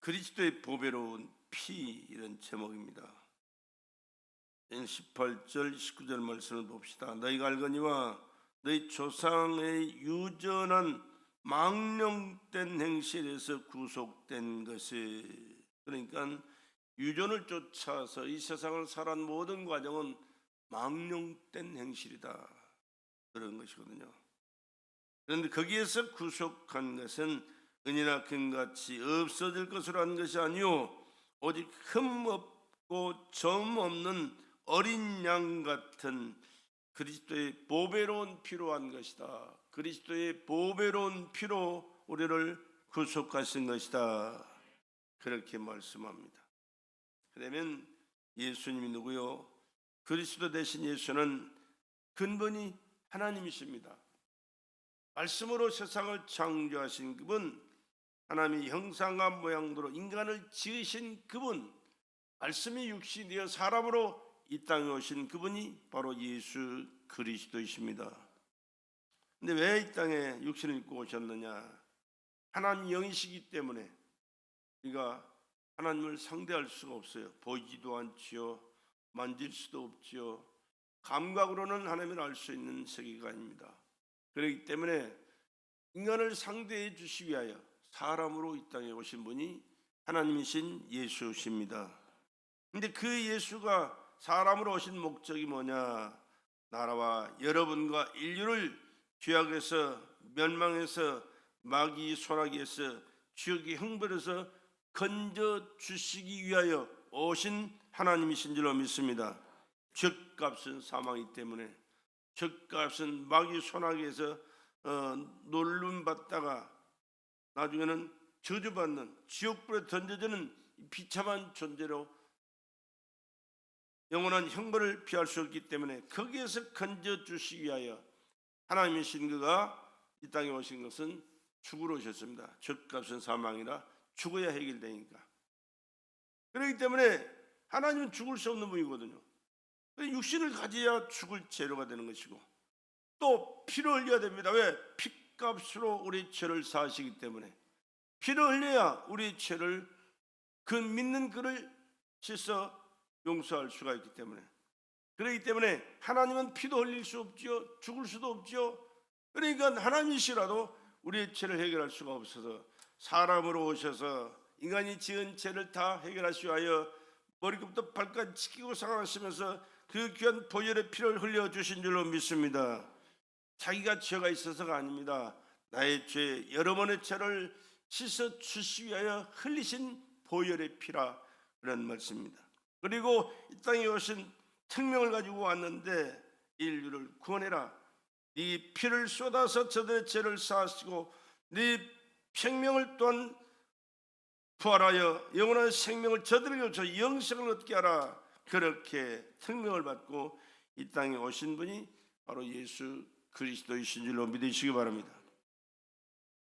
그리스도의 보배로운 피, 이런 제목입니다. 18절 19절 말씀을 봅시다. 너희가 알거니와 너희 조상의 유전한 망령된 행실에서 구속된 것이, 그러니까 유전을 쫓아서 이 세상을 살아온 모든 과정은 망령된 행실이다, 그런 것이거든요. 그런데 거기에서 구속한 것은 은이나 금같이 없어질 것으로 한 것이 아니요 오직 흠 없고 점 없는 어린 양 같은 그리스도의 보배로운 피로 한 것이다. 그리스도의 보배로운 피로 우리를 구속하신 것이다, 그렇게 말씀합니다. 그러면 예수님이 누구요? 그리스도 되신 예수는 근본이 하나님이십니다. 말씀으로 세상을 창조하신 그분, 하나님의 형상과 모양대로 인간을 지으신 그분, 말씀이 육신이 되어 사람으로 이 땅에 오신 그분이 바로 예수 그리스도이십니다. 근데 왜 이 땅에 육신을 입고 오셨느냐? 하나님 영이시기 때문에 우리가 하나님을 상대할 수가 없어요. 보이지도 않지요, 만질 수도 없지요. 감각으로는 하나님을 알 수 있는 세계가 아닙니다. 그렇기 때문에 인간을 상대해 주시기 위하여 사람으로 이 땅에 오신 분이 하나님이신 예수십니다. 그런데 그 예수가 사람으로 오신 목적이 뭐냐? 나라와 여러분과 인류를 죄악에서 멸망해서 마귀 소나기에서 지옥의 형벌에서 건져 주시기 위하여 오신 하나님이신 줄로 믿습니다. 죗값은 사망이기 때문에, 죗값은 마귀 소나기에서 놀림받다가 나중에는 저주받는 지옥불에 던져지는 비참한 존재로 영원한 형벌을 피할 수 없기 때문에 거기에서 건져주시기 위하여 하나님이신 그가 이 땅에 오신 것은 죽으러 오셨습니다. 죗값은 사망이라 죽어야 해결되니까. 그렇기 때문에 하나님은 죽을 수 없는 분이거든요. 육신을 가져야 죽을 재료가 되는 것이고, 또 피를 흘려야 됩니다. 왜? 피값으로 우리 죄를 사하시기 때문에 피를 흘려야 우리 죄를, 그 믿는 그를 씻어 용서할 수가 있기 때문에, 그렇기 때문에 하나님은 피도 흘릴 수 없지요, 죽을 수도 없지요. 그러니까 하나님이시라도 우리의 죄를 해결할 수가 없어서 사람으로 오셔서 인간이 지은 죄를 다 해결하시 위하여 머리부터 발까지 지키고 살아가시면서 그 귀한 보혈의 피를 흘려주신 줄로 믿습니다. 자기가 죄가 있어서가 아닙니다. 나의 죄, 여러 번의 죄를 씻어 주시기 위하여 흘리신 보혈의 피라, 그런 말씀입니다. 그리고 이 땅에 오신 특명을 가지고 왔는데, 인류를 구원해라, 네 피를 쏟아서 저들의 죄를 사하시고 네 생명을 또한 부활하여 영원한 생명을 저들에게 줘 영생을 얻게 하라, 그렇게 특명을 받고 이 땅에 오신 분이 바로 예수 그리스도이신 줄로 믿으시기 바랍니다.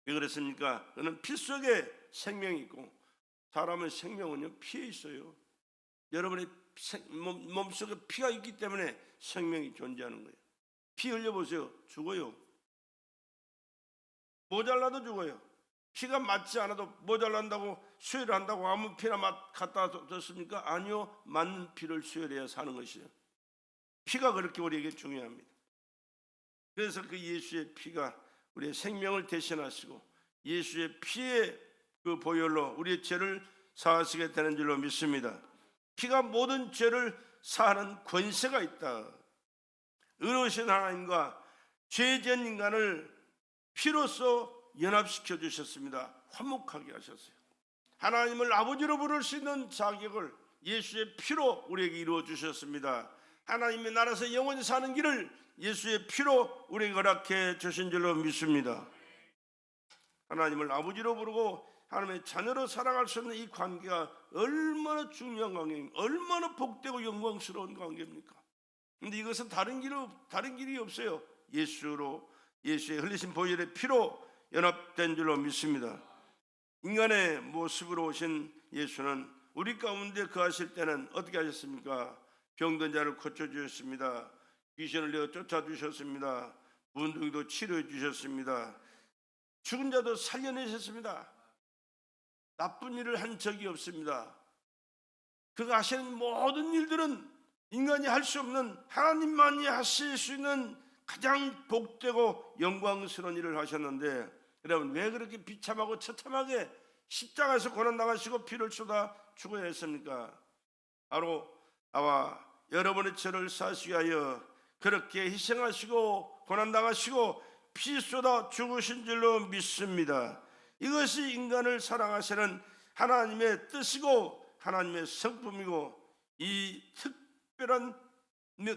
왜 그랬습니까? 그는 피 속에 생명이 있고, 사람의 생명은요 피에 있어요. 여러분의 몸속에 피가 있기 때문에 생명이 존재하는 거예요. 피 흘려보세요. 죽어요. 모자라도 죽어요. 피가 맞지 않아도 모자란다고 수혈을 한다고 아무 피나 갖다 줬습니까? 아니요. 맞는 피를 수혈해야 사는 것이에요. 피가 그렇게 우리에게 중요합니다. 그래서 그 예수의 피가 우리의 생명을 대신하시고 예수의 피의 그 보혈로 우리의 죄를 사하시게 되는 줄로 믿습니다. 피가 모든 죄를 사하는 권세가 있다. 의로우신 하나님과 죄지은 인간을 피로써 연합시켜 주셨습니다. 화목하게 하셨어요. 하나님을 아버지로 부를 수 있는 자격을 예수의 피로 우리에게 이루어 주셨습니다. 하나님의 나라에서 영원히 사는 길을 예수의 피로 우리에게 허락해 주신 줄로 믿습니다. 하나님을 아버지로 부르고 하나님의 자녀로 살아갈 수 있는 이 관계가 얼마나 중요한 관계입니까? 얼마나 복되고 영광스러운 관계입니까? 그런데 이것은 다른 길이 없어요. 예수의 흘리신 보혈의 피로 연합된 줄로 믿습니다. 인간의 모습으로 오신 예수는 우리 가운데 거하실 때는 어떻게 하셨습니까? 병든 자를 고쳐주셨습니다. 귀신을 내어 쫓아주셨습니다. 문둥이도 치료해 주셨습니다. 죽은 자도 살려내셨습니다. 나쁜 일을 한 적이 없습니다. 그가 하시는 모든 일들은 인간이 할 수 없는, 하나님만이 하실 수 있는 가장 복되고 영광스러운 일을 하셨는데, 여러분 왜 그렇게 비참하고 처참하게 십자가에서 고난당하시고 피를 쏟아 죽어야 했습니까? 바로 나와 여러분의 죄를 사하시기 위하여 그렇게 희생하시고 고난당하시고 피 쏟아 죽으신 줄로 믿습니다. 이것이 인간을 사랑하시는 하나님의 뜻이고 하나님의 성품이고, 이 특별한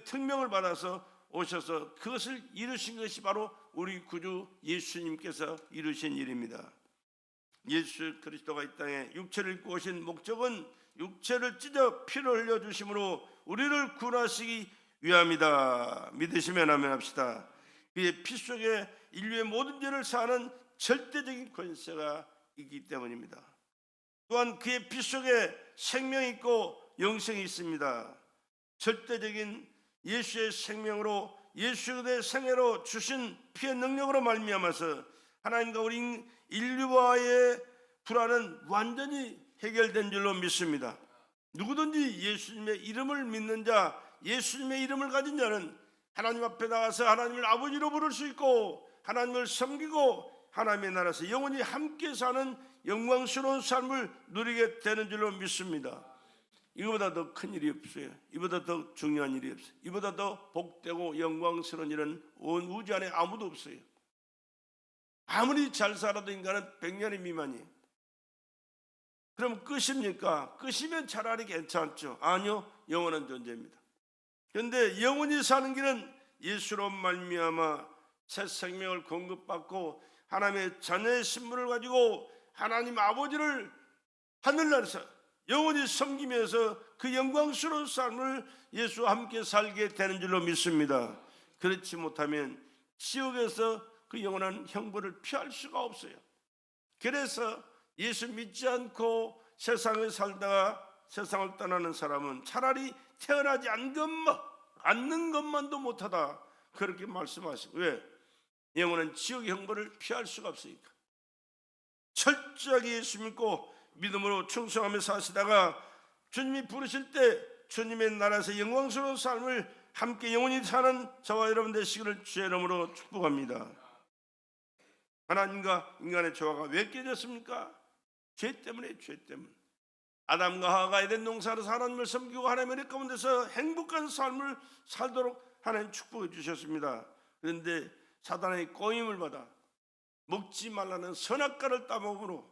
특명을 받아서 오셔서 그것을 이루신 것이 바로 우리 구주 예수님께서 이루신 일입니다. 예수 그리스도가 이 땅에 육체를 입고 오신 목적은 육체를 찢어 피를 흘려주심으로 우리를 구원하시기 위함이다. 믿으시면 아멘 합시다. 그의 피 속에 인류의 모든 죄를 사하는 절대적인 권세가 있기 때문입니다. 또한 그의 피 속에 생명이 있고 영생이 있습니다. 절대적인 예수의 생명으로, 예수의 생애로 주신 피의 능력으로 말미암아서 하나님과 우리 인류와의 불화는 완전히 해결된 줄로 믿습니다. 누구든지 예수님의 이름을 믿는 자, 예수님의 이름을 가진 자는 하나님 앞에 나가서 하나님을 아버지로 부를 수 있고 하나님을 섬기고 하나님의 나라에서 영원히 함께 사는 영광스러운 삶을 누리게 되는 줄로 믿습니다. 이거보다 더 큰 일이 없어요. 이보다 더 중요한 일이 없어요. 이보다 더 복되고 영광스러운 일은 온 우주 안에 아무도 없어요. 아무리 잘 살아도 인간은 100년이 미만이에요. 그럼 끝입니까? 끝이면 차라리 괜찮죠. 아니요, 영원한 존재입니다. 그런데 영원히 사는 길은 예수로 말미암아 새 생명을 공급받고 하나님의 자녀의 신분을 가지고 하나님 아버지를 하늘나라에서 영원히 섬기면서 그 영광스러운 삶을 예수와 함께 살게 되는 줄로 믿습니다. 그렇지 못하면 지옥에서 그 영원한 형벌을 피할 수가 없어요. 그래서 예수 믿지 않고 세상에 살다가 세상을 떠나는 사람은 차라리 태어나지 않는 것만도 못하다, 그렇게 말씀하시고, 왜? 영원한 지옥의 형벌을 피할 수가 없으니까. 철저하게 예수 믿고 믿음으로 충성하며 사시다가 주님이 부르실 때 주님의 나라에서 영광스러운 삶을 함께 영원히 사는 저와 여러분 되시기를 주의 이름으로 축복합니다. 하나님과 인간의 조화가 왜 깨졌습니까? 죄 때문에. 죄 때문에. 아담과 하와가 에덴 동산에서 하나님을 섬기고 하나님의 은혜 가운데서 행복한 삶을 살도록 하나님 축복해 주셨습니다. 그런데 사단의 꼬임을 받아 먹지 말라는 선악과를 따먹으로,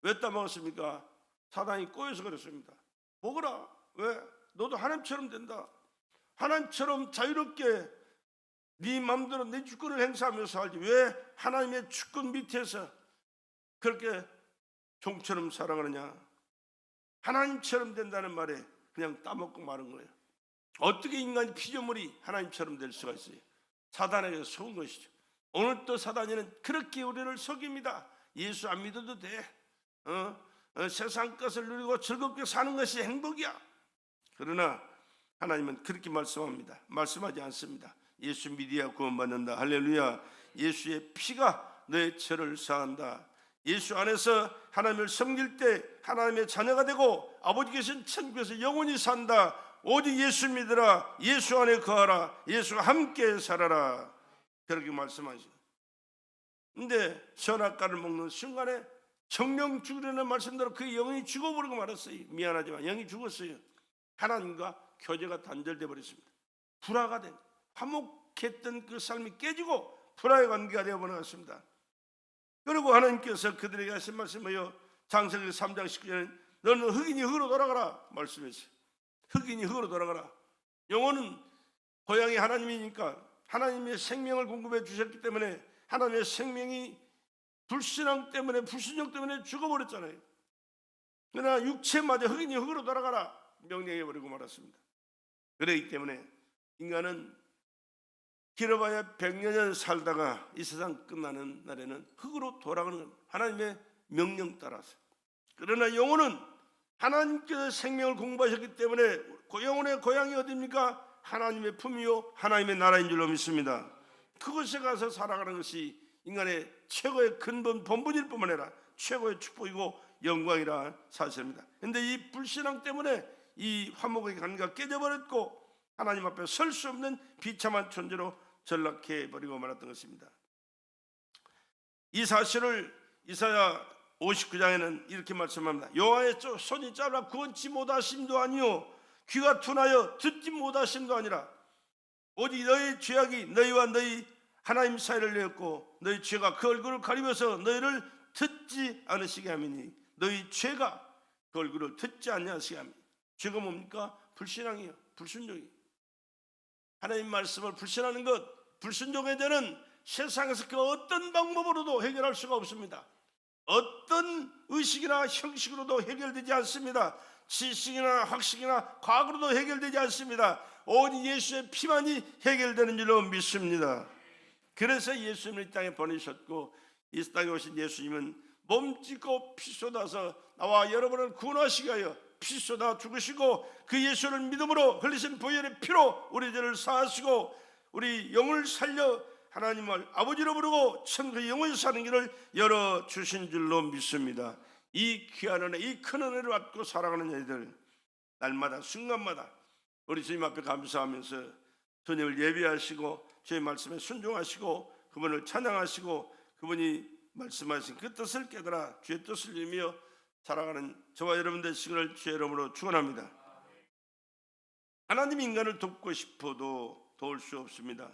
왜 따먹었습니까? 사단이 꼬여서 그랬습니다. 먹어라. 왜? 너도 하나님처럼 된다. 하나님처럼 자유롭게 네 마음대로 내 주권을 행사하면서 살지, 왜 하나님의 주권 밑에서 그렇게 종처럼 살아가느냐. 하나님처럼 된다는 말에 그냥 따먹고 마는 거예요. 어떻게 인간이 피조물이 하나님처럼 될 수가 있어요? 사단에게 속은 것이죠. 오늘 또 사단이는 그렇게 우리를 속입니다. 예수 안 믿어도 돼. 세상 것을 누리고 즐겁게 사는 것이 행복이야. 그러나 하나님은 그렇게 말씀하지 않습니다. 예수 믿어야 구원받는다. 할렐루야. 예수의 피가 내 죄를 사한다. 예수 안에서 하나님을 섬길 때 하나님의 자녀가 되고 아버지 계신 천국에서 영원히 산다. 오직 예수 믿으라. 예수 안에 거하라. 예수와 함께 살아라. 그렇게 말씀하시죠. 근데 선악과를 먹는 순간에 정령 죽으려는 말씀대로 그 영이 죽어버리고 말았어요. 미안하지만 영이 죽었어요. 하나님과 교제가 단절돼 버렸습니다. 불화가 된, 화목했던 그 삶이 깨지고 불화의 관계가 되어버린 것 같습니다. 그리고 하나님께서 그들에게 하신 말씀이요, 창세기 3장 19절에 너는 흑인이 흑으로 돌아가라 말씀했어요. 흑인이 흑으로 돌아가라. 영혼은 고향이 하나님이니까 하나님의 생명을 공급해 주셨기 때문에 하나님의 생명이 불신앙 때문에, 불신령 때문에 죽어버렸잖아요. 그러나 육체마저 흑인이 흑으로 돌아가라 명령해버리고 말았습니다. 그렇기 때문에 인간은 길어봐야 100년 살다가 이 세상 끝나는 날에는 흙으로 돌아가는 겁니다. 하나님의 명령 따라서. 그러나 영혼은 하나님께서 생명을 공부하셨기 때문에 영혼의 고향이 어디입니까? 하나님의 품이요 하나님의 나라인 줄로 믿습니다. 그곳에 가서 살아가는 것이 인간의 최고의 근본 본분일 뿐만 아니라 최고의 축복이고 영광이라 사실입니다. 그런데 이 불신앙 때문에 이 화목의 관계가 깨져버렸고 하나님 앞에 설 수 없는 비참한 존재로 전락해버리고 말았던 것입니다. 이 사실을 이사야 59장에는 이렇게 말씀합니다. 여호와의 손이 짧아 구원치 못하심도 아니요 귀가 둔하여 듣지 못하심도 아니라 오직 너희 죄악이 너희와 너희 하나님 사이를 내었고 너희 죄가 그 얼굴을 가리면서 너희를 듣지 않으시게 하미니 너희 죄가 그 얼굴을 듣지 않으시게 하미니. 죄가 뭡니까? 불신앙이에요. 불순종이에요. 하나님 말씀을 불신하는 것, 불순종의 죄는 세상에서 그 어떤 방법으로도 해결할 수가 없습니다. 어떤 의식이나 형식으로도 해결되지 않습니다. 지식이나 학식이나 과학으로도 해결되지 않습니다. 오직 예수의 피만이 해결되는 줄로 믿습니다. 그래서 예수님을 이 땅에 보내셨고 이 땅에 오신 예수님은 몸짓고 피 쏟아서 나와 여러분을 구원하시기 위하여 피 쏟아 죽으시고 그 예수를 믿음으로 흘리신 보혈의 피로 우리 죄를 사하시고 우리 영을 살려 하나님을 아버지로 부르고 천국의 영원히 사는 길을 열어주신 줄로 믿습니다. 이 귀한 은혜, 이 큰 은혜를 받고 살아가는 이들 날마다 순간마다 우리 주님 앞에 감사하면서 주님을 예배하시고 주의 말씀에 순종하시고 그분을 찬양하시고 그분이 말씀하신 그 뜻을 깨달아 주의 뜻을 이루며 살아가는 저와 여러분 되시기를 주의 이름으로 축원합니다. 하나님이 인간을 돕고 싶어도 도울 수 없습니다.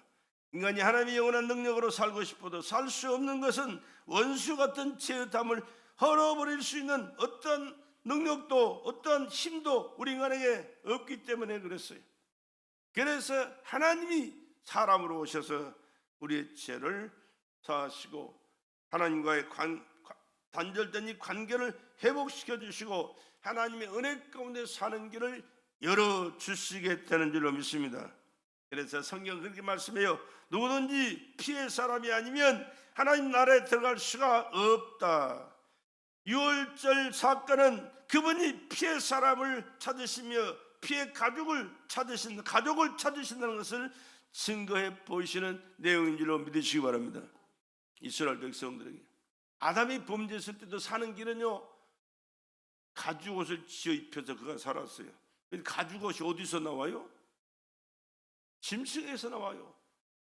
인간이 하나님의 영원한 능력으로 살고 싶어도 살 수 없는 것은 원수 같은 죄의 담을 헐어버릴 수 있는 어떤 능력도 어떤 힘도 우리 인간에게 없기 때문에 그랬어요. 그래서 하나님이 사람으로 오셔서 우리의 죄를 사하시고 하나님과의 단절된 이 관계를 회복시켜 주시고 하나님의 은혜 가운데 사는 길을 열어주시게 되는 줄로 믿습니다. 그래서 성경은 그렇게 말씀해요. 누구든지 피의 사람이 아니면 하나님 나라에 들어갈 수가 없다. 유월절 사건은 그분이 피의 사람을 찾으시며 피의 가족을 찾으신다는 것을 증거해 보이시는 내용인 줄로 믿으시기 바랍니다. 이스라엘 백성들에게 아담이 범죄했을 때도 사는 길은요 가죽옷을 지어 입혀서 그가 살았어요. 가죽옷이 어디서 나와요? 짐승에서 나와요.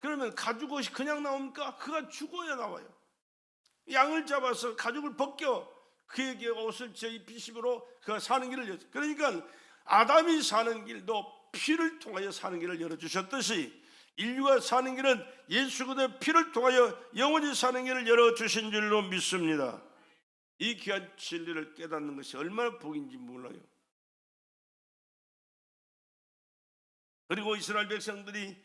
그러면 가죽옷이 그냥 나옵니까? 그가 죽어야 나와요. 양을 잡아서 가죽을 벗겨 그에게 옷을 지어 입히심으로 그가 사는 길을 열었어요. 그러니까 아담이 사는 길도 피를 통하여 사는 길을 열어주셨듯이 인류가 사는 길은 예수 그리스도의 피를 통하여 영원히 사는 길을 열어주신 줄로 믿습니다. 이 귀한 진리를 깨닫는 것이 얼마나 복인지 몰라요. 그리고 이스라엘 백성들이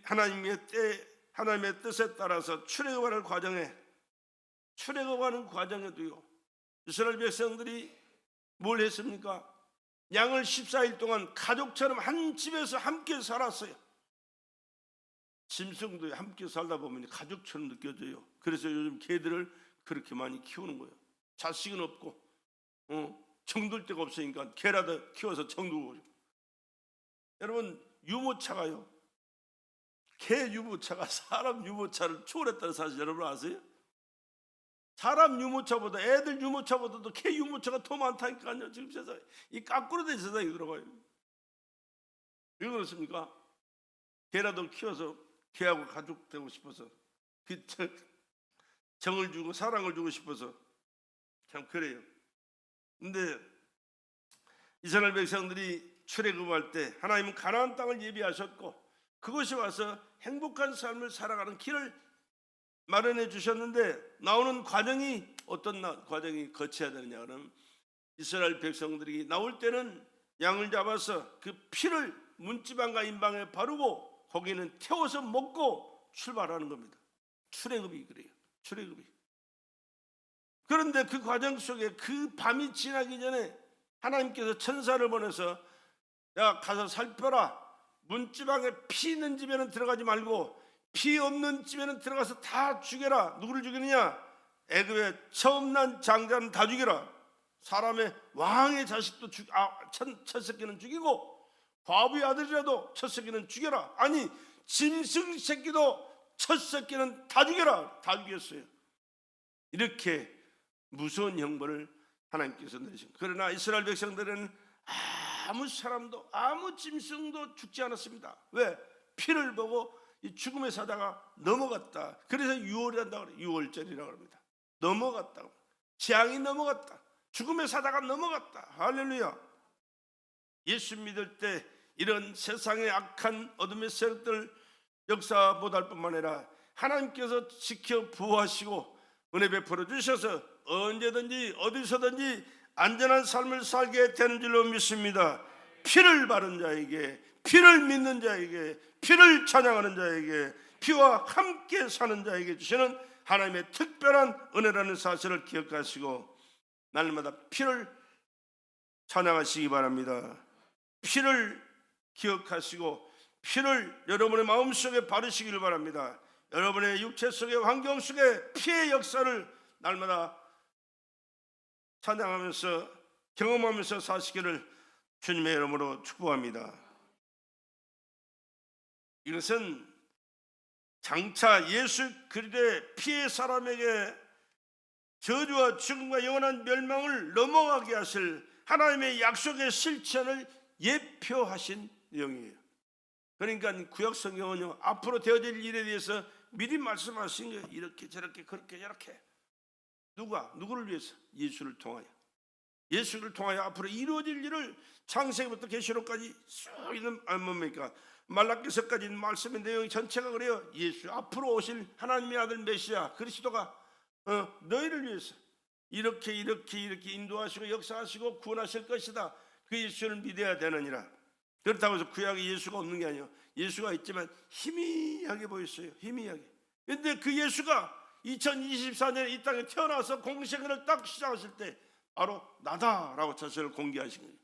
하나님의 뜻에 따라서 출애굽하는 과정에도요 이스라엘 백성들이 뭘 했습니까? 양을 14일 동안 가족처럼 한 집에서 함께 살았어요. 짐승도 함께 살다 보면 가족처럼 느껴져요. 그래서 요즘 개들을 그렇게 많이 키우는 거예요. 자식은 없고 정들 데가 없으니까 개라도 키워서 정두고. 여러분 유모차가요 개 유모차가 사람 유모차를 초월했다는 사실 여러분 아세요? 사람 유모차보다 애들 유모차보다도 개 유모차가 더 많다니까요. 지금 세상에 이 거꾸로 된 세상에 들어가요. 왜 그렇습니까? 개라도 키워서 개하고 가족 되고 싶어서 그 정을 주고 사랑을 주고 싶어서 참 그래요. 근데 이스라엘 백성들이 출애굽할 때 하나님은 가나안 땅을 예비하셨고 그곳에 와서 행복한 삶을 살아가는 길을 마련해 주셨는데 나오는 과정이 어떤 과정이 거쳐야 되느냐 그러면 이스라엘 백성들이 나올 때는 양을 잡아서 그 피를 문지방과 임방에 바르고 거기는 태워서 먹고 출발하는 겁니다. 출애굽이 그래요. 출애굽이. 그런데 그 과정 속에 그 밤이 지나기 전에 하나님께서 천사를 보내서 야 가서 살펴라. 문지방에 피 있는 집에는 들어가지 말고 피 없는 집에는 들어가서 다 죽여라. 누구를 죽이느냐? 애굽에 처음 난 장자는 다 죽여라. 사람의 왕의 자식도 첫 새끼는 죽이고 과부의 아들이라도 첫 새끼는 죽여라. 아니 짐승 새끼도 첫 새끼는 다 죽여라. 다 죽였어요. 이렇게 무서운 형벌을 하나님께서 내리신. 그러나 이스라엘 백성들은 아무 사람도 아무 짐승도 죽지 않았습니다. 왜? 피를 보고 이 죽음의 사자가 넘어갔다. 그래서 유월이란다고 그래요. 유월절이라고 합니다. 넘어갔다고. 재앙이 넘어갔다. 죽음의 사자가 넘어갔다. 할렐루야. 예수 믿을 때 이런 세상의 악한 어둠의 세력들 역사 못할 뿐만 아니라 하나님께서 지켜 보호하시고 은혜 베풀어 주셔서 언제든지 어디서든지 안전한 삶을 살게 되는 줄로 믿습니다. 피를 바른 자에게, 피를 믿는 자에게, 피를 찬양하는 자에게, 피와 함께 사는 자에게 주시는 하나님의 특별한 은혜라는 사실을 기억하시고 날마다 피를 찬양하시기 바랍니다. 피를 기억하시고 피를 여러분의 마음속에 바르시길 바랍니다. 여러분의 육체 속의 환경 속에 피의 역사를 날마다 찬양하면서 경험하면서 사시기를 주님의 이름으로 축복합니다. 이것은 장차 예수 그리스도의 피의 사람에게 저주와 죽음과 영원한 멸망을 넘어가게 하실 하나님의 약속의 실천을 예표하신 내용이에요. 그러니까 구약 성경은요, 앞으로 되어질 일에 대해서 미리 말씀하신 거예요. 이렇게 저렇게 그렇게 저렇게. 누구를 위해서? 예수를 통하여. 예수를 통하여 앞으로 이루어질 일을 창세기부터 계시록까지 쭉 있는 뭡니까? 말라기서까지 있는 말씀의 내용 전체가 그래요. 예수 앞으로 오실 하나님의 아들 메시아 그리스도가 너희를 위해서 이렇게 인도하시고 역사하시고 구원하실 것이다. 그 예수를 믿어야 되느니라. 그렇다고 해서 구약에 예수가 없는 게 아니에요. 예수가 있지만 희미하게 보였어요. 희미하게. 그런데 그 예수가 2024년에 이 땅에 태어나서 공생애를 딱 시작하실 때 바로 나다라고 자신을 공개하신 거예요.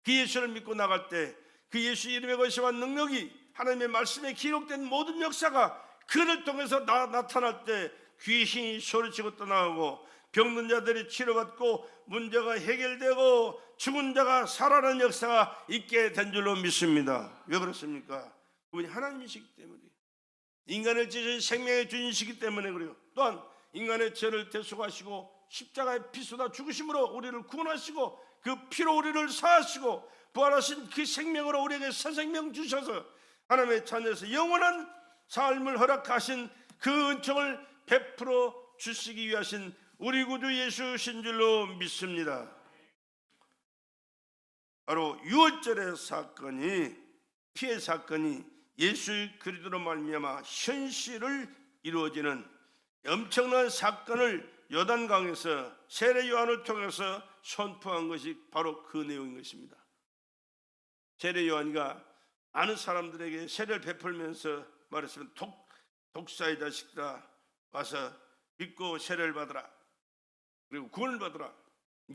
그 예수를 믿고 나갈 때 그 예수 이름의 거시와 능력이 하나님의 말씀에 기록된 모든 역사가 그를 통해서 나타날 때 귀신이 소리치고 떠나가고 병든 자들이 치료받고 문제가 해결되고 죽은 자가 살아나는 역사가 있게 된 줄로 믿습니다. 왜 그렇습니까? 그분이 하나님이시기 때문에, 인간을 지으신 생명의 주인이시기 때문에 그래요. 또한 인간의 죄를 대속하시고 십자가의 피 쏟아 죽으심으로 우리를 구원하시고 그 피로 우리를 사하시고 부활하신 그 생명으로 우리에게 새 생명 주셔서 하나님의 자녀에서 영원한 삶을 허락하신 그 은총을 베풀어 주시기 위하신 우리 구주 예수신 줄로 믿습니다. 바로 유월절의 사건이, 피의 사건이 예수 그리스도로 말미암아 현실을 이루어지는 엄청난 사건을 요단강에서 세례 요한을 통해서 선포한 것이 바로 그 내용인 것입니다. 세례 요한이가 많은 사람들에게 세례를 베풀면서 말했으면 독사의 자식들아 와서 믿고 세례를 받으라, 그리고 구원을 받으라.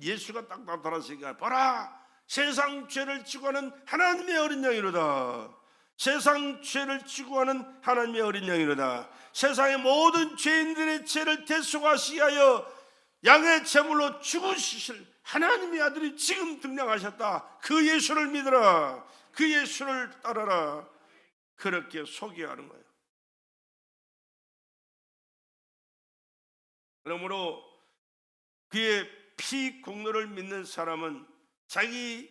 예수가 딱 나타났으니까 보라, 세상 죄를 지고 하는 하나님의 어린 양이로다. 세상 죄를 지고 하는 하나님의 어린 양이로다. 세상의 모든 죄인들의 죄를 대속하시기 위하여 양의 제물로 죽으실 하나님의 아들이 지금 등장하셨다. 그 예수를 믿으라. 그 예수를 따라라. 그렇게 소개하는 거예요. 그러므로 그의 피 공로를 믿는 사람은 자기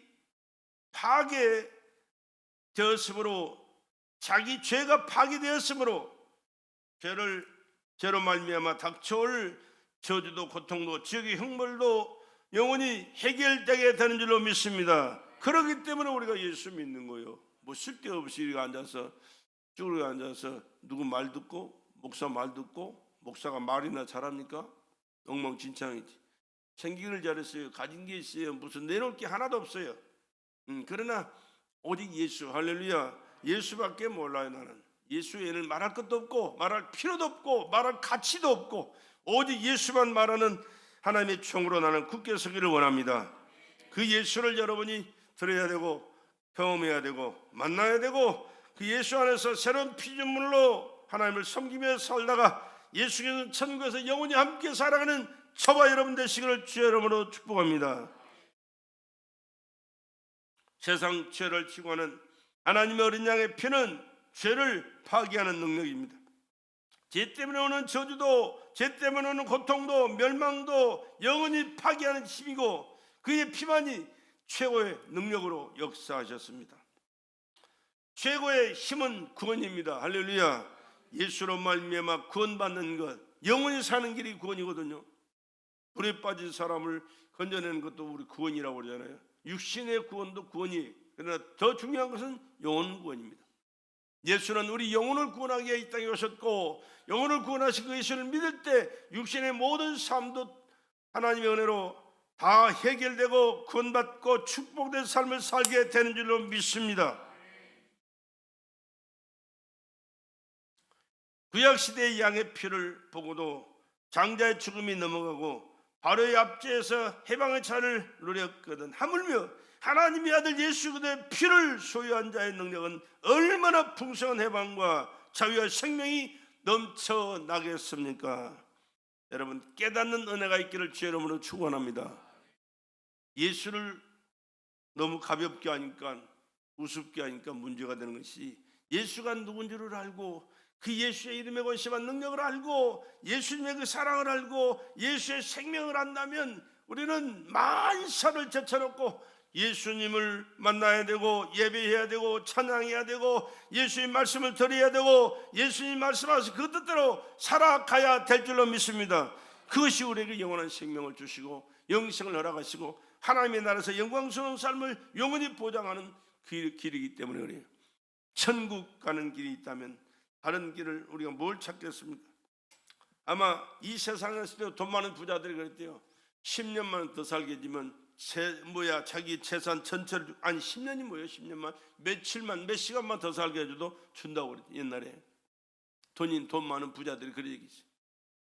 파괴되었으므로, 자기 죄가 파괴되었으므로 죄로 말미암아 닥쳐올 저주도 고통도 지옥의 형벌도 영원히 해결되게 되는 줄로 믿습니다. 그렇기 때문에 우리가 예수 믿는 거예요. 뭐 쓸데없이 우리가 앉아서 쭈그리고 앉아서 누구 말 듣고, 목사 말 듣고, 목사가 말이나 잘합니까? 엉망진창이지. 생기를 잘했어요. 가진 게 있어요. 무슨 내놓을 게 하나도 없어요. 그러나 오직 예수, 할렐루야, 예수밖에 몰라요. 나는 예수 외에는 말할 것도 없고 말할 필요도 없고 말할 가치도 없고 오직 예수만 말하는 하나님의 총으로 나는 굳게 서기를 원합니다. 그 예수를 여러분이 들어야 되고 경험해야 되고 만나야 되고 그 예수 안에서 새로운 피조물로 하나님을 섬기며 살다가 예수께서 천국에서 영원히 함께 살아가는 저와 여러분 되시기를 주의 이름으로 축복합니다. 세상 죄를 치고 하는 하나님의 어린 양의 피는 죄를 파괴하는 능력입니다. 죄 때문에 오는 저주도, 죄 때문에 오는 고통도, 멸망도 영원히 파괴하는 힘이고 그의 피만이 최고의 능력으로 역사하셨습니다. 최고의 힘은 구원입니다. 할렐루야. 예수로 말미암아 구원받는 것, 영원히 사는 길이 구원이거든요. 불에 빠진 사람을 건져내는 것도 우리 구원이라고 그러잖아요. 육신의 구원도 구원이에요. 그러나 더 중요한 것은 영혼 구원입니다. 예수는 우리 영혼을 구원하기 위해 이 땅에 오셨고, 영혼을 구원하신 그 예수를 믿을 때 육신의 모든 삶도 하나님의 은혜로 다 해결되고 구원받고 축복된 삶을 살게 되는 줄로 믿습니다. 구약시대의 양의 피를 보고도 장자의 죽음이 넘어가고 바로의 압제에서 해방의 차를 누렸거든. 하물며 하나님의 아들 예수 그리스도의 피를 소유한 자의 능력은 얼마나 풍성한 해방과 자유와 생명이 넘쳐나겠습니까? 여러분, 깨닫는 은혜가 있기를 주의 이름으로 축원합니다. 예수를 너무 가볍게 하니까, 우습게 하니까 문제가 되는 것이, 예수가 누군지를 알고 그 예수의 이름에 권세한 능력을 알고 예수님의 그 사랑을 알고 예수의 생명을 안다면 우리는 만사를 제쳐놓고 예수님을 만나야 되고 예배해야 되고 찬양해야 되고 예수님 말씀을 들어야 되고 예수님 말씀하셔서 그 뜻대로 살아가야 될 줄로 믿습니다. 그것이 우리에게 영원한 생명을 주시고 영생을 허락하시고 하나님의 나라에서 영광스러운 삶을 영원히 보장하는 그 길이기 때문에 그래요. 천국 가는 길이 있다면 다른 길을 우리가 뭘 찾겠습니까? 아마 이 세상에서도 돈 많은 부자들이 그랬대요. 10년만 더 살게 되면 자기 재산 전체를, 아니 10년이 뭐예요? 10년만 며칠만 몇 시간만 더 살게 해줘도 준다고 그랬대. 옛날에 돈 많은 부자들이 그런 얘기지.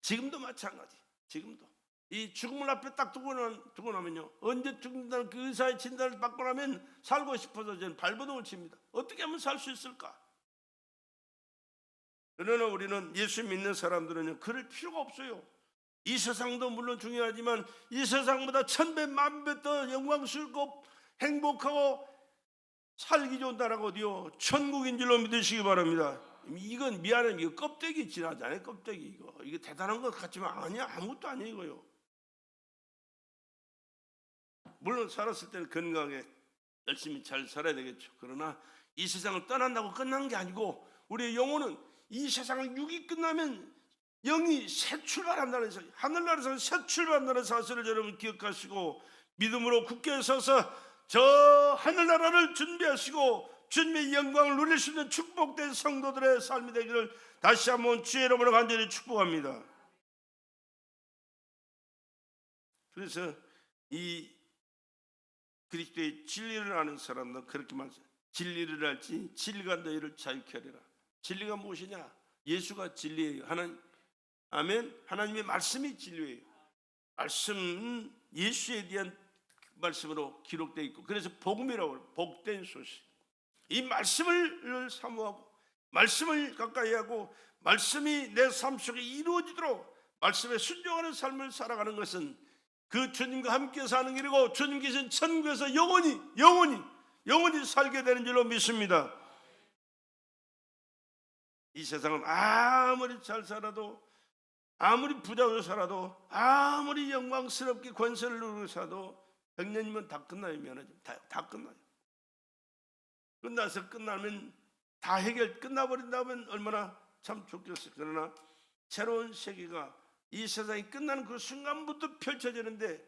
지금도 마찬가지. 지금도 이 죽음을 앞에 딱 두고 나면요, 언제 죽는다는 그 의사의 진단을 받고 나면 살고 싶어서 저는 발버둥을 칩니다. 어떻게 하면 살 수 있을까? 그러나 우리는 예수 믿는 사람들은요, 그럴 필요가 없어요. 이 세상도 물론 중요하지만 이 세상보다 천배 만배 더 영광스럽고 행복하고 살기 좋은 나라가 어디요? 천국인 줄로 믿으시기 바랍니다. 이건 미안해, 이거 껍데기 지나잖아요. 껍데기 이거 대단한 것 같지만 아니야, 아무것도 아니에요. 이거요. 물론 살았을 때는 건강하게 열심히 잘 살아야 되겠죠. 그러나 이 세상을 떠난다고 끝난 게 아니고 우리의 영혼은 이 세상을 육이 끝나면 영이 새 출발한다는 사실, 하늘나라에서 새 출발한다는 사실을 여러분 기억하시고 믿음으로 굳게 서서 저 하늘나라를 준비하시고 주님의 영광을 누릴 수 있는 축복된 성도들의 삶이 되기를 다시 한번 주의 이름으로 간절히 축복합니다. 그래서 이 그리스도의 진리를 아는 사람은 그렇게 말해요. 진리를 알지 진리가 너희를 자유케 하리라. 진리가 무엇이냐? 예수가 진리예요. 아멘. 하나님의 말씀이 진리예요. 말씀은 예수에 대한 말씀으로 기록되어 있고, 그래서 복음이라고 해요. 복된 소식. 이 말씀을 사모하고 말씀을 가까이 하고 말씀이 내 삶 속에 이루어지도록 말씀에 순종하는 삶을 살아가는 것은 그 주님과 함께 사는 길이고 주님 계신 천국에서 영원히 살게 되는 줄로 믿습니다. 이 세상은 아무리 잘 살아도, 아무리 부자로 살아도, 아무리 영광스럽게 권세를 누리고 살아도 100년이면 다 끝나요. 미안하죠. 다 끝나요. 끝나면 다 끝나버린다면 얼마나 참 좋겠어요. 그러나 새로운 세계가 이 세상이 끝나는 그 순간부터 펼쳐지는데,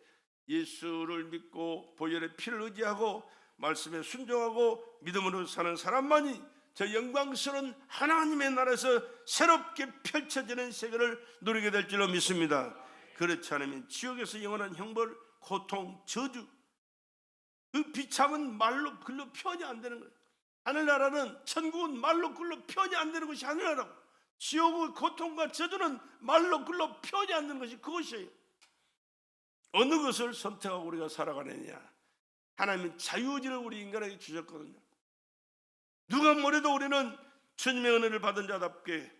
예수를 믿고 보혈의 피를 의지하고 말씀에 순종하고 믿음으로 사는 사람만이 저 영광스러운 하나님의 나라에서 새롭게 펼쳐지는 세계를 누리게 될 줄로 믿습니다. 그렇지 않으면 지옥에서 영원한 형벌, 고통, 저주, 그 비참은 말로 글로 표현이 안 되는 거예요. 하늘나라는, 천국은 말로 글로 표현이 안 되는 것이 하늘나라고, 지옥의 고통과 저주는 말로 글로 표현이 안 되는 것이 그것이에요. 어느 것을 선택하고 우리가 살아가느냐? 하나님은 자유의지를 우리 인간에게 주셨거든요. 누가 뭐래도 우리는 주님의 은혜를 받은 자답게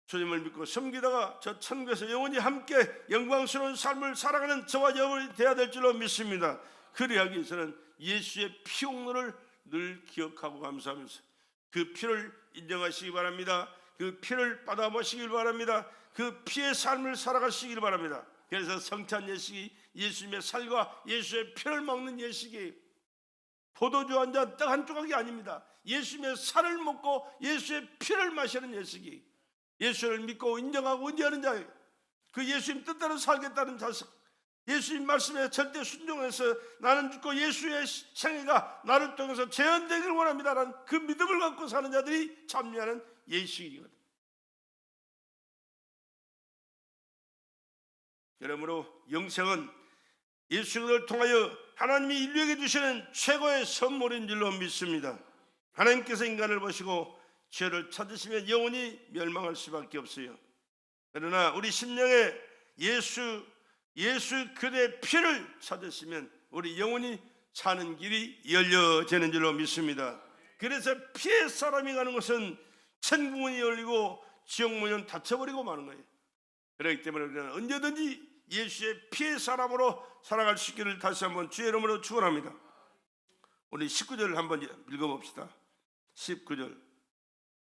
주님을 믿고 섬기다가 저 천국에서 영원히 함께 영광스러운 삶을 살아가는 저와 여러분이 되어야 될 줄로 믿습니다. 그래야 하기 위해서는 예수의 피 옥로를 늘 기억하고 감사하면서 그 피를 인정하시기 바랍니다. 그 피를 받아보시길 바랍니다. 그 피의 삶을 살아가시길 바랍니다. 그래서 성찬 예식이 예수님의 살과 예수의 피를 먹는 예식이 포도주 한 잔, 떡 한 조각이 아닙니다. 예수님의 살을 먹고 예수의 피를 마시는 예식이, 예수를 믿고 인정하고 의지하는 자, 그 예수님 뜻대로 살겠다는 자식, 예수님 말씀에 절대 순종해서 나는 죽고 예수의 생애가 나를 통해서 재현되기를 원합니다라는 그 믿음을 갖고 사는 자들이 참여하는 예식이거든요. 그러므로 영생은 예수를 통하여 하나님이 인류에게 주시는 최고의 선물인 줄로 믿습니다. 하나님께서 인간을 보시고 죄를 찾으시면 영원히 멸망할 수밖에 없어요. 그러나 우리 심령에 예수 그리스도의 피를 찾으시면 우리 영원히 사는 길이 열려지는 줄로 믿습니다. 그래서 피의 사람이 가는 것은 천국문이 열리고 지옥문은 닫혀버리고 마는 거예요. 그렇기 때문에 우리는 언제든지 예수의 피의 사람으로 살아갈 수 있기를 다시 한번 주의 이름으로 축원합니다. 우리 19절 한번 읽어봅시다. 19절.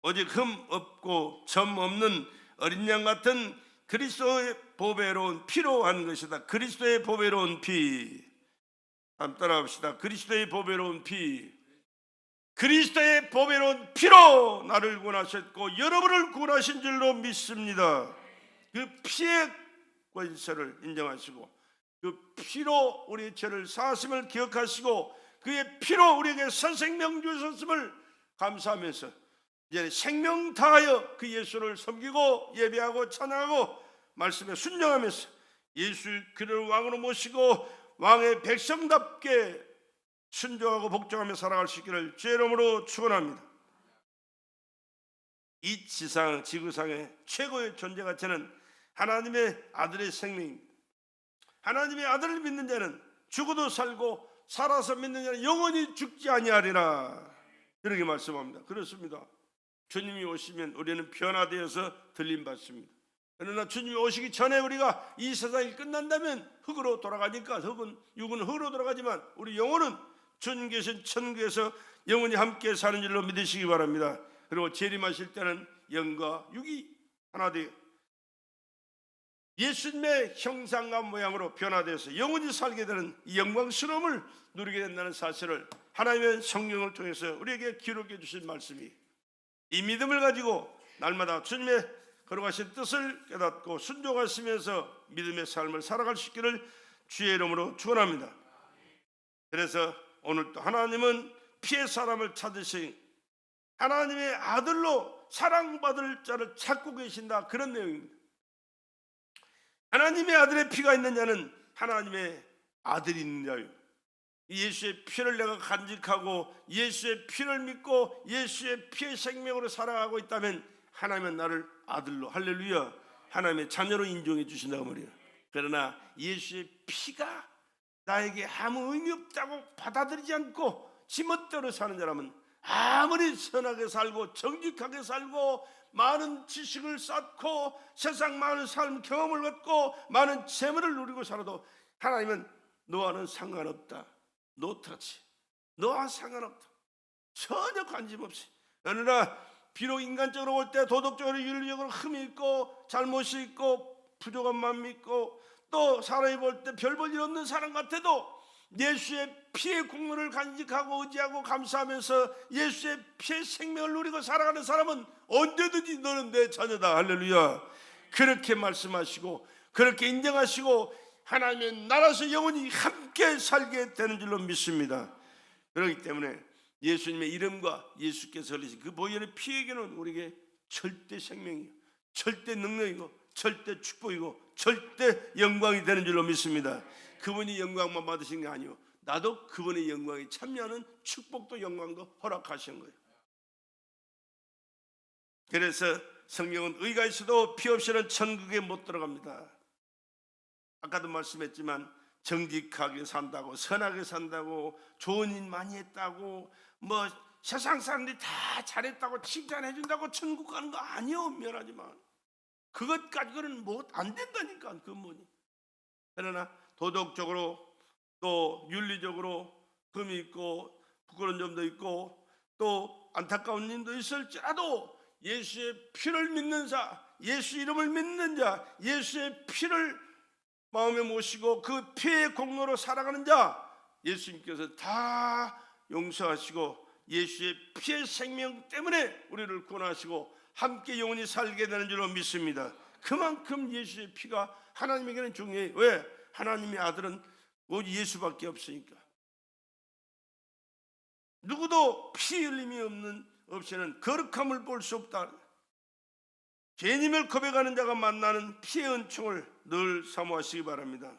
오직 흠 없고 점 없는 어린 양 같은 그리스도의 보배로운 피로 한 것이다. 그리스도의 보배로운 피. 한번 따라합시다. 그리스도의 보배로운 피. 그리스도의 보배로운 피로 나를 구원하셨고 여러분을 구원하신 줄로 믿습니다. 그 피의 권세를 인정하시고 그 피로 우리의 죄를 사하심을 기억하시고 그의 피로 우리에게 새 생명 주셨음을 감사하면서 이제 생명 다하여 그 예수를 섬기고 예배하고 찬양하고 말씀에 순종하면서 예수 그를 왕으로 모시고 왕의 백성답게 순종하고 복종하며 살아갈 수 있기를 주의 이름으로 축원합니다. 이 지구상의 최고의 존재 가치는 하나님의 아들의 생명입니다. 하나님의 아들을 믿는 자는 죽어도 살고 살아서 믿는 자는 영원히 죽지 아니하리라. 이렇게 말씀합니다. 그렇습니다. 주님이 오시면 우리는 변화되어서 들림받습니다. 그러나 주님이 오시기 전에 우리가 이 세상이 끝난다면 흙으로 돌아가니까 육은 흙으로 돌아가지만 우리 영혼은 주님 계신 천국에서 영원히 함께 사는 줄로 믿으시기 바랍니다. 그리고 재림하실 때는 영과 육이 하나 되어 예수님의 형상과 모양으로 변화되어서 영원히 살게 되는 이 영광스러움을 누리게 된다는 사실을 하나님의 성경을 통해서 우리에게 기록해 주신 말씀이, 이 믿음을 가지고 날마다 주님의 거룩하신 뜻을 깨닫고 순종하시면서 믿음의 삶을 살아갈 수 있기를 주의 이름으로 축원합니다. 그래서 오늘 또 하나님은 피의 사람을 찾으신 하나님의 아들로 사랑받을 자를 찾고 계신다, 그런 내용입니다. 하나님의 아들의 피가 있는 자는 하나님의 아들이 있는 자요. 예수의 피를 내가 간직하고 예수의 피를 믿고 예수의 피의 생명으로 살아가고 있다면 하나님은 나를 아들로, 할렐루야, 하나님의 자녀로 인정해 주신다고 말이에요. 그러나 예수의 피가 나에게 아무 의미 없다고 받아들이지 않고 지멋대로 사는 사람은 아무리 선하게 살고 정직하게 살고 많은 지식을 쌓고 세상 많은 삶 경험을 갖고 많은 재물을 누리고 살아도 하나님은 너와는 상관없다, 노터치, 너와 상관없다, 전혀 관심 없이. 어느 날 비록 인간적으로 볼 때 도덕적으로 윤리적으로 흠이 있고 잘못이 있고 부족한 마음이 있고 또 사람이 볼 때 별 볼 일 없는 사람 같아도 예수의 피의 국물을 간직하고 의지하고 감사하면서 예수의 피의 생명을 누리고 살아가는 사람은 언제든지 너는 내 자녀다, 할렐루야, 그렇게 말씀하시고 그렇게 인정하시고 하나님의 나라에서 영원히 함께 살게 되는 줄로 믿습니다. 그렇기 때문에 예수님의 이름과 예수께서 흘리신 그 보혈의 피에게는 우리에게 절대 생명이고 절대 능력이고 절대 축복이고 절대 영광이 되는 줄로 믿습니다. 그분이 영광만 받으신 게 아니요, 나도 그분의 영광에 참여하는 축복도 영광도 허락하신 거예요. 그래서 성경은 의가 있어도 피 없이는 천국에 못 들어갑니다. 아까도 말씀했지만 정직하게 산다고, 선하게 산다고, 좋은 일 많이 했다고, 뭐 세상 사람들이 다 잘했다고 칭찬해 준다고 천국 가는 거 아니요, 미안하지만 그것 가지고는 못 안 된다니까, 근본이. 그러나 도덕적으로 또 윤리적으로 흠이 있고 부끄러운 점도 있고 또 안타까운 일도 있을지라도 예수의 피를 믿는 자, 예수 이름을 믿는 자, 예수의 피를 마음에 모시고 그 피의 공로로 살아가는 자, 예수님께서 다 용서하시고 예수의 피의 생명 때문에 우리를 구원하시고 함께 영원히 살게 되는 줄로 믿습니다. 그만큼 예수의 피가 하나님에게는 중요해요. 왜? 하나님의 아들은 오직 예수밖에 없으니까. 누구도 피 흘림이 없이는 거룩함을 볼 수 없다. 죄인임을 고백하는 자가 만나는 피의 은총을 늘 사모하시기 바랍니다.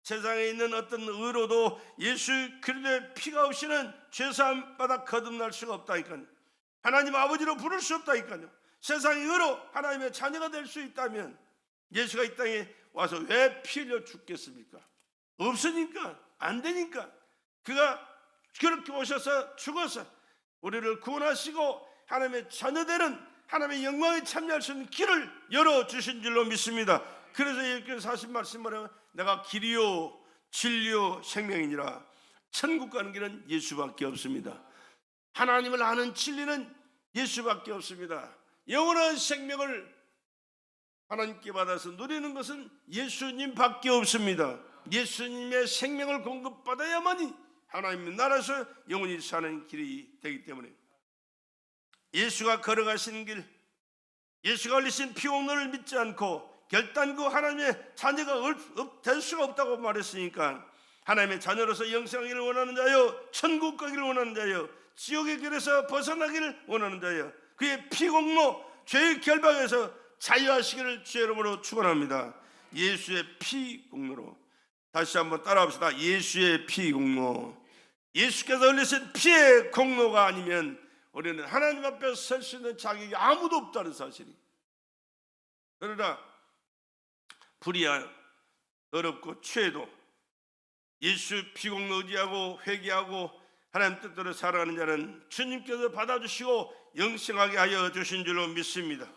세상에 있는 어떤 의로도 예수 그리스도의 피가 없이는 죄사함 받아 거듭날 수가 없다니까요. 하나님 아버지로 부를 수 없다니까요. 세상의 의로 하나님의 자녀가 될 수 있다면 예수가 이 땅에 와서 왜 피 흘려 죽겠습니까? 없으니까, 안 되니까. 그가 그렇게 오셔서 죽어서 우리를 구원하시고 하나님의 자녀되는 하나님의 영광에 참여할 수 있는 길을 열어주신 줄로 믿습니다. 그래서 예수께서 하신 말씀은 내가 길이요 진리요 생명이니라. 천국 가는 길은 예수밖에 없습니다. 하나님을 아는 진리는 예수밖에 없습니다. 영원한 생명을 하나님께 받아서 누리는 것은 예수님밖에 없습니다. 예수님의 생명을 공급받아야만이 하나님의 나라에서 영원히 사는 길이 되기 때문에 예수가 걸어가신 길, 예수가 흘리신 피공로를 믿지 않고 결단코 하나님의 자녀가 될 수가 없다고 말했으니까 하나님의 자녀로서 영생하기를 원하는 자여, 천국 가기를 원하는 자여, 지옥의 길에서 벗어나기를 원하는 자여, 그의 피공로 죄의 결박에서 자유하시기를 주의 이름으로 축원합니다. 예수의 피공로로 다시 한번 따라합시다. 예수의 피공로. 예수께서 흘리신 피의 공로가 아니면 우리는 하나님 앞에 설 수 있는 자격이 아무도 없다는 사실이. 그러나 불의한 어렵고 취해도 예수 피공로 의지하고 회개하고 하나님 뜻대로 살아가는 자는 주님께서 받아주시고 영생하게 하여 주신 줄로 믿습니다.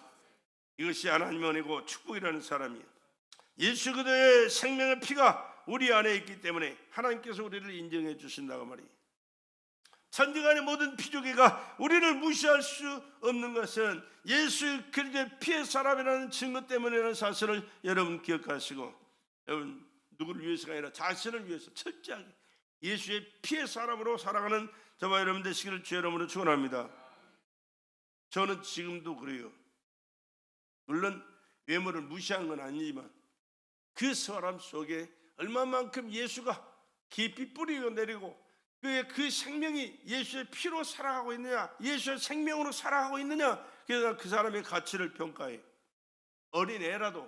이것이 하나님의 은혜고 축복이라는 사람이에요. 예수 그리스도의 생명의 피가 우리 안에 있기 때문에 하나님께서 우리를 인정해 주신다고 말이에요. 천지간의 모든 피조개가 우리를 무시할 수 없는 것은 예수 그리스도의 피의 사람이라는 증거 때문이라는 사실을 여러분 기억하시고, 여러분 누구를 위해서가 아니라 자신을 위해서 철저하게 예수의 피의 사람으로 살아가는 저와 여러분 되시기를 주의 이름으로 축원합니다. 저는 지금도 그래요. 물론 외모를 무시한 건 아니지만 그 사람 속에 얼마만큼 예수가 깊이 뿌리고 내리고 그의 그 생명이 예수의 피로 살아가고 있느냐, 예수의 생명으로 살아가고 있느냐, 그래서 그 사람의 가치를 평가해. 어린 애라도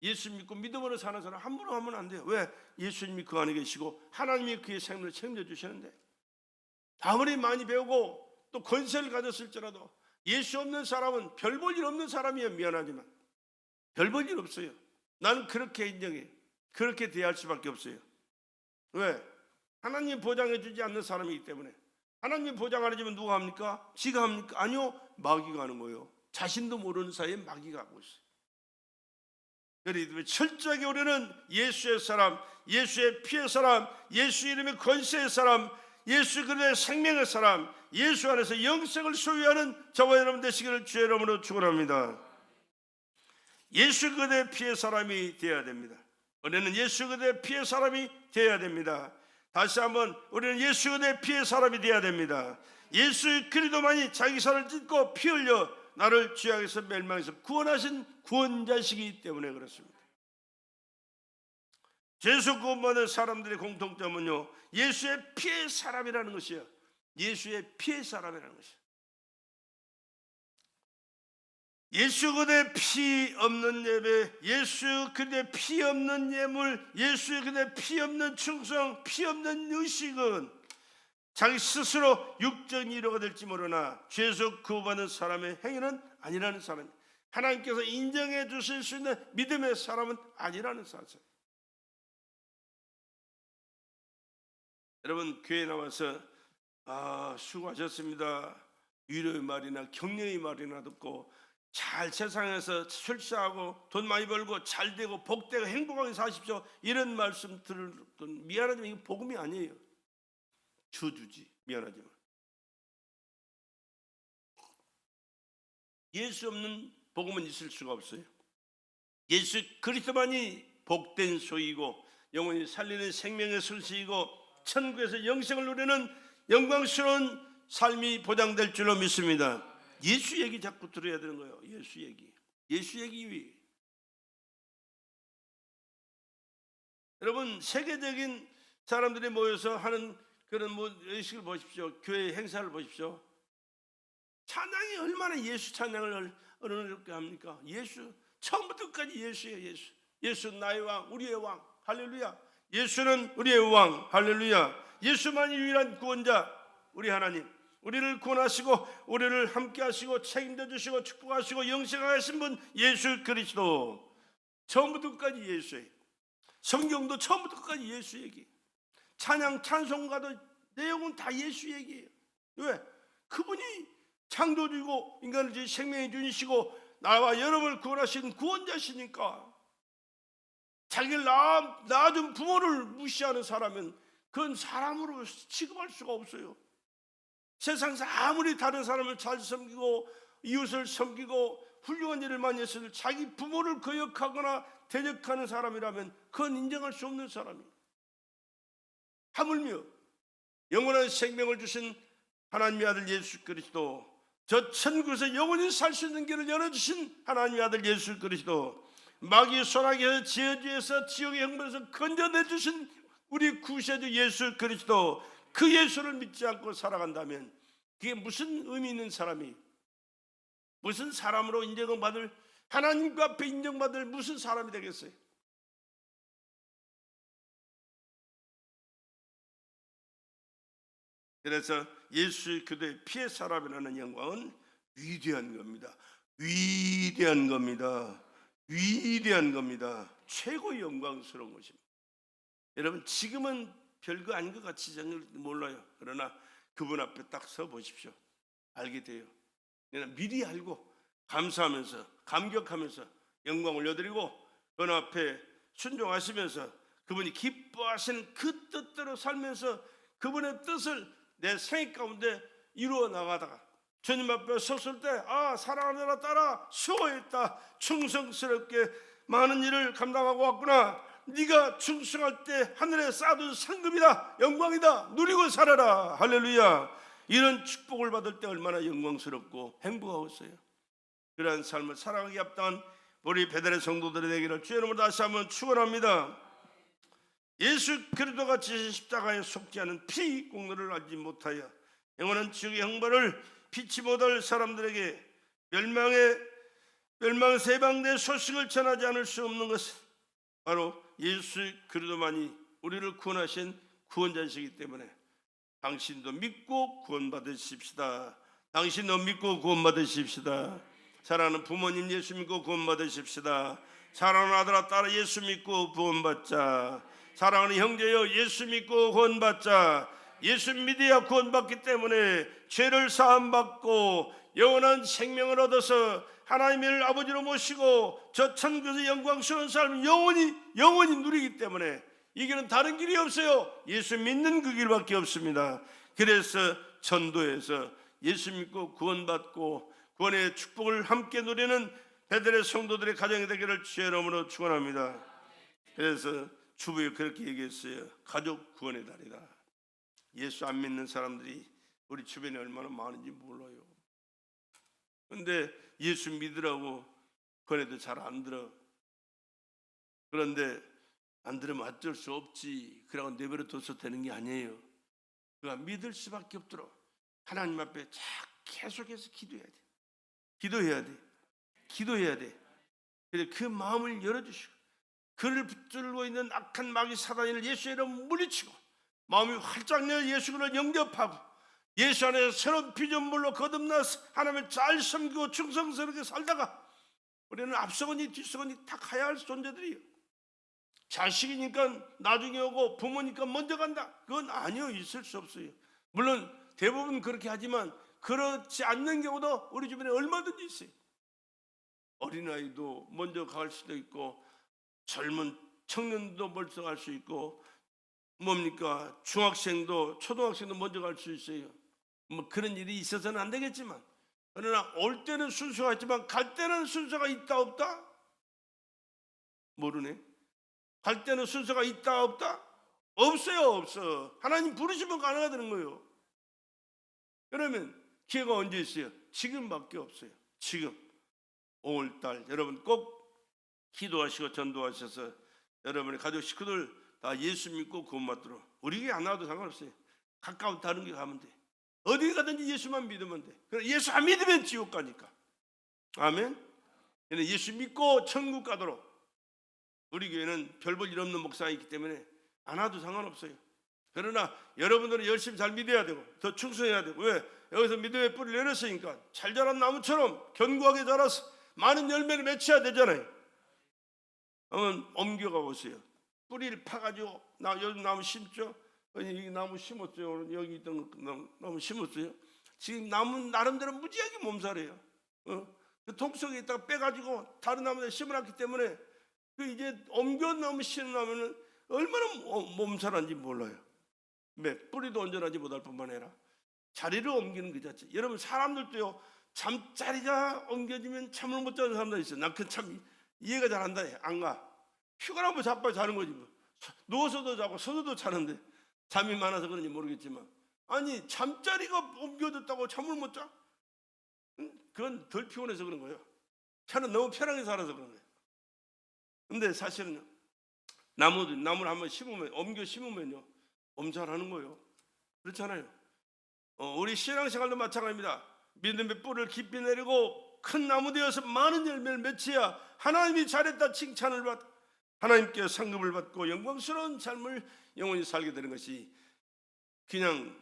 예수 믿고 믿음으로 사는 사람 함부로 하면 안 돼요. 왜? 예수님이 그 안에 계시고 하나님이 그의 생명을 책임져주시는데, 아무리 많이 배우고 또 권세를 가졌을지라도 예수 없는 사람은 별 볼 일 없는 사람이에요. 미안하지만 별 볼 일 없어요. 나는 그렇게 인정해. 그렇게 대할 수밖에 없어요. 왜? 하나님 보장해 주지 않는 사람이기 때문에. 하나님 보장 안 해주면 누가 합니까? 지가 합니까? 아니요, 마귀가 하는 거예요. 자신도 모르는 사이에 마귀가 하고 있어요. 그래서 철저하게 우리는 예수의 사람, 예수의 피의 사람, 예수 이름의 권세의 사람, 예수 그리스도의 생명의 사람, 예수 안에서 영생을 소유하는 저와 여러분 되시기를 주의 이름으로 축원합니다. 예수 그리스도의 피의 사람이 되어야 됩니다. 우리는 예수 그리스도의 피의 사람이 되어야 됩니다. 다시 한번 우리는 예수 그리스도의 피의 사람이 되어야 됩니다. 예수 그리스도만이 자기 살을 찢고 피 흘려 나를 죄악에서 멸망에서 구원하신 구원자시기 때문에 그렇습니다. 죄에서 구원받은 사람들의 공통점은요, 예수의 피의 사람이라는 것이에요. 예수의 피의 사람이라는 것이에요. 예수 그리스도의 피 없는 예배, 예수 그리스도의 피 없는 예물, 예수 그리스도의 피 없는 충성, 피 없는 의식은 자기 스스로 육적인 이로가 될지 모르나 죄에서 구원받는 사람의 행위는 아니라는 사람이에요. 하나님께서 인정해 주실 수 있는 믿음의 사람은 아니라는 사실. 여러분 교회 나와서 수고하셨습니다, 위로의 말이나 격려의 말이나 듣고 잘 세상에서 출세하고 돈 많이 벌고 잘 되고 복되고 행복하게 사십시오, 이런 말씀 들은 미안하지만 이거 복음이 아니에요. 저주지. 미안하지만 예수 없는 복음은 있을 수가 없어요. 예수 그리스도만이 복된 소이고 영원히 살리는 생명의 술수이고 천국에서 영생을 누리는 영광스러운 삶이 보장될 줄로 믿습니다. 예수 얘기 자꾸 들어야 되는 거예요. 예수 얘기. 예수 얘기. 여러분, 세계적인 사람들이 모여서 하는 그런 의식을 보십시오. 교회 행사를 보십시오. 찬양이 얼마나 예수 찬양을 어른스럽게 합니까? 예수, 처음부터 끝까지 예수예요. 예수. 예수 나의 왕, 우리의 왕. 할렐루야. 예수는 우리의 왕. 할렐루야. 예수만이 유일한 구원자, 우리 하나님. 우리를 구원하시고 우리를 함께 하시고 책임져 주시고 축복하시고 영생하게 하신 분 예수 그리스도. 처음부터 끝까지 예수예요. 성경도 처음부터 끝까지 예수 얘기. 찬양 찬송가도 내용은 다 예수 얘기예요. 왜? 그분이 창조주고 인간을 생명의 주이시고 나와 여러분을 구원하신 구원자시니까. 자기를 낳아준 부모를 무시하는 사람은 그건 사람으로 취급할 수가 없어요. 세상에서 아무리 다른 사람을 잘 섬기고 이웃을 섬기고 훌륭한 일을 많이 했어도 자기 부모를 거역하거나 대적하는 사람이라면 그건 인정할 수 없는 사람이에요. 하물며 영원한 생명을 주신 하나님의 아들 예수 그리스도, 저 천국에서 영원히 살 수 있는 길을 열어주신 하나님의 아들 예수 그리스도, 마귀의 소나기에서 지어주에서 지옥의 형벌에서 건져내주신 우리 구세주 예수 그리스도, 그 예수를 믿지 않고 살아간다면 그게 무슨 의미 있는 사람이, 무슨 사람으로 인정을 받을, 하나님과 앞에 인정받을 무슨 사람이 되겠어요? 그래서 예수 그리스도의 피의 사람이라는 영광은 위대한 겁니다. 위대한 겁니다. 위대한 겁니다. 최고의 영광스러운 것입니다. 여러분, 지금은 별거 아닌 것 같이 몰라요. 그러나 그분 앞에 딱 서 보십시오. 알게 돼요. 미리 알고 감사하면서 감격하면서 영광 올려드리고 그분 앞에 순종하시면서 그분이 기뻐하시는 그 뜻대로 살면서 그분의 뜻을 내 생애 가운데 이루어 나가다가 주님 앞에 섰을 때, 아, 사랑하느라 따라 수고했다, 충성스럽게 많은 일을 감당하고 왔구나, 네가 충성할 때 하늘에 쌓아둔 상급이다, 영광이다, 누리고 살아라. 할렐루야. 이런 축복을 받을 때 얼마나 영광스럽고 행복하겠어요. 그러한 삶을 살아가기 합당한 우리 베델의 성도들이 되기를 주의 이름으로 다시 한번 축원합니다. 예수 그리스도가 지신 십자가에 속지 않은 피 공로를 알지 못하여 영원한 지옥의 형벌을 피치 못할 사람들에게 멸망 세방대 소식을 전하지 않을 수 없는 것은 바로 예수 그리스도만이 우리를 구원하신 구원자이시기 때문에 당신도 믿고 구원받으십시다. 당신도 믿고 구원받으십시다. 사랑하는 부모님 예수 믿고 구원받으십시다. 사랑하는 아들아 딸아 예수 믿고 구원받자. 사랑하는 형제여 예수 믿고 구원받자. 예수 믿어야 구원받기 때문에 죄를 사함받고 영원한 생명을 얻어서 하나님을 아버지로 모시고 저 천국에서 영광스러운 삶을 영원히 누리기 때문에 이 길은 다른 길이 없어요. 예수 믿는 그 길밖에 없습니다. 그래서 전도에서 예수 믿고 구원받고 구원의 축복을 함께 누리는 베델의 성도들의 가정이 되기를 주의 이름으로 축원합니다. 그래서 주부에 그렇게 얘기했어요. 가족 구원의 달이다. 예수 안 믿는 사람들이 우리 주변에 얼마나 많은지 몰라요. 그런데 예수 믿으라고 권해도 잘 안 들어. 그런데 안 들으면 어쩔 수 없지, 그러고 내버려 둬서 되는 게 아니에요. 그가 믿을 수밖에 없도록 하나님 앞에 계속해서 기도해야 돼. 기도해야 돼. 그래서 그 마음을 열어주시고 그를 붙들고 있는 악한 마귀 사단을 예수의 이름으로 물리치고 마음이 활짝 열려 예수 그를 영접하고 예수 안에서 새로운 피조물로 거듭나서 하나님을 잘 섬기고 충성스럽게 살다가 우리는 앞서거니 뒤서거니 다 가야 할 존재들이에요. 자식이니까 나중에 오고 부모니까 먼저 간다, 그건 아니요, 있을 수 없어요. 물론 대부분 그렇게 하지만 그렇지 않는 경우도 우리 주변에 얼마든지 있어요. 어린아이도 먼저 갈 수도 있고 젊은 청년도 먼저 갈 수 있고 뭡니까 중학생도 초등학생도 먼저 갈 수 있어요. 뭐 그런 일이 있어서는 안 되겠지만 그러나 올 때는 순서가 있지만 갈 때는 순서가 있다 없다? 모르네. 갈 때는 순서가 있다 없다? 없어요. 없어. 하나님 부르시면 가능하다는 거예요. 그러면 기회가 언제 있어요? 지금밖에 없어요. 지금 5월달 여러분 꼭 기도하시고 전도하셔서 여러분의 가족 식구들 다 예수 믿고 구원받도록. 우리 교회 안 나와도 상관없어요. 가까운 다른 데 가면 돼. 어디 가든지 예수만 믿으면 돼. 그래, 예수 안 믿으면 지옥 가니까. 아멘. 예수 믿고 천국 가도록. 우리 교회는 별 볼 일 없는 목사가 있기 때문에 안 와도 상관없어요. 그러나 여러분들은 열심히 잘 믿어야 되고 더 충성해야 되고. 왜? 여기서 믿음의 뿌리를 내렸으니까 잘 자란 나무처럼 견고하게 자라서 많은 열매를 맺혀야 되잖아요. 그러면 옮겨가 보세요. 뿌리를 파가지고 요즘 나무 심죠? 이 나무 심었어요. 오늘 여기 있던 나무 심었어요. 지금 나무 나름대로 무지하게 몸살이에요. 그 통 속에 있다가 빼가지고 다른 나무에 심어놨기 때문에 그 이제 옮겨 나무 심으면 얼마나 몸살한지 몰라요. 뿌리도 온전하지 못할 뿐만 아니라 자리를 옮기는 그 자체. 여러분 사람들도요, 잠자리가 옮겨지면 잠을 못 자는 사람들 있어요. 난 그 참 이해가 잘 안 돼. 안 가. 피곤하면 자빠져 자는 거지 뭐. 누워서도 자고 서서도 자는데 잠이 많아서 그런지 모르겠지만, 아니 잠자리가 옮겨졌다고 잠을 못 자? 그건 덜 피곤해서 그런 거예요. 차는 너무 편하게 살아서 그런 거예요. 근데 사실은 나무를 한번 심으면, 옮겨 심으면요, 엄살하는 거예요. 그렇잖아요. 우리 신앙생활도 마찬가지입니다. 믿음의 뿌리를 깊이 내리고 큰 나무 되어서 많은 열매를 맺혀야 하나님이 잘했다 칭찬을 받고 하나님께 상급을 받고 영광스러운 삶을 영원히 살게 되는 것이, 그냥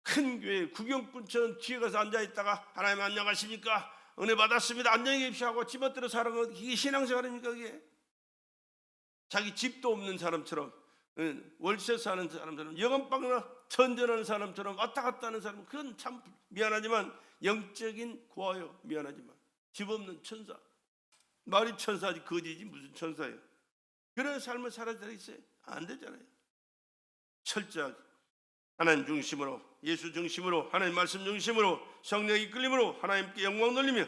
큰 교회 구경꾼처럼 뒤에 가서 앉아있다가 하나님 안녕하십니까, 은혜 받았습니다, 안녕히 계십시오 하고 집어들어 사는 거, 이게 신앙생활입니까? 그게 자기 집도 없는 사람처럼, 월세 사는 사람처럼, 여건방나 전전하는 사람처럼 왔다 갔다 하는 사람, 그건 참 미안하지만 영적인 고아요. 미안하지만 집 없는 천사. 말이 천사지 거지지 무슨 천사예요. 그런 삶을 살아야 되겠어요? 안 되잖아요. 철저하게 하나님 중심으로, 예수 중심으로, 하나님 말씀 중심으로, 성령의 이끌림으로 하나님께 영광 돌리며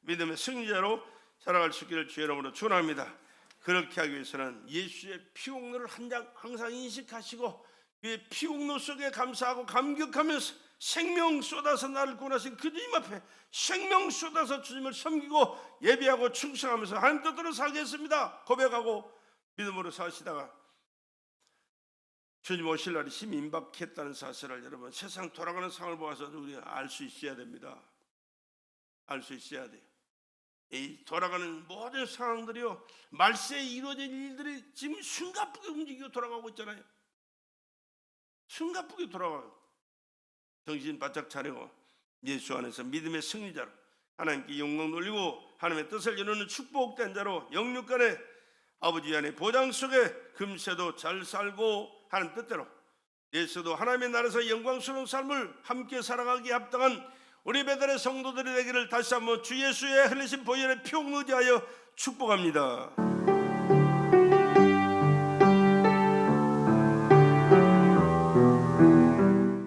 믿음의 승리자로 살아갈 수 있기를 주의 이름으로 축원합니다. 그렇게 하기 위해서는 예수의 피공로를 항상 인식하시고 그의 피공로 속에 감사하고 감격하면서 생명 쏟아서 나를 구원하신 그 주님 앞에 생명 쏟아서 주님을 섬기고 예배하고 충성하면서 하나님 뜻대로 살겠습니다 고백하고 믿음으로 사시다가 주님 오실 날이 심히 임박했다는 사실을 여러분, 세상 돌아가는 상황을 보아서 우리가 알 수 있어야 됩니다. 알 수 있어야 돼요. 이 돌아가는 모든 상황들이요, 말세에 이루어질 일들이 지금 숨가쁘게 움직이고 돌아가고 있잖아요. 숨가쁘게 돌아가요. 정신 바짝 차리고 예수 안에서 믿음의 승리자로 하나님께 영광 돌리고 하나님의 뜻을 이루는 축복된 자로 영육간에 아버지 안에 보장 속에 금세도 잘 살고 하는 뜻대로 예수도 하나님의 나라에서 영광스러운 삶을 함께 살아가기에 합당한 우리 베들의 성도들이 되기를 다시 한번 주 예수의 흘리신 보혈의 피를 의지하여 축복합니다.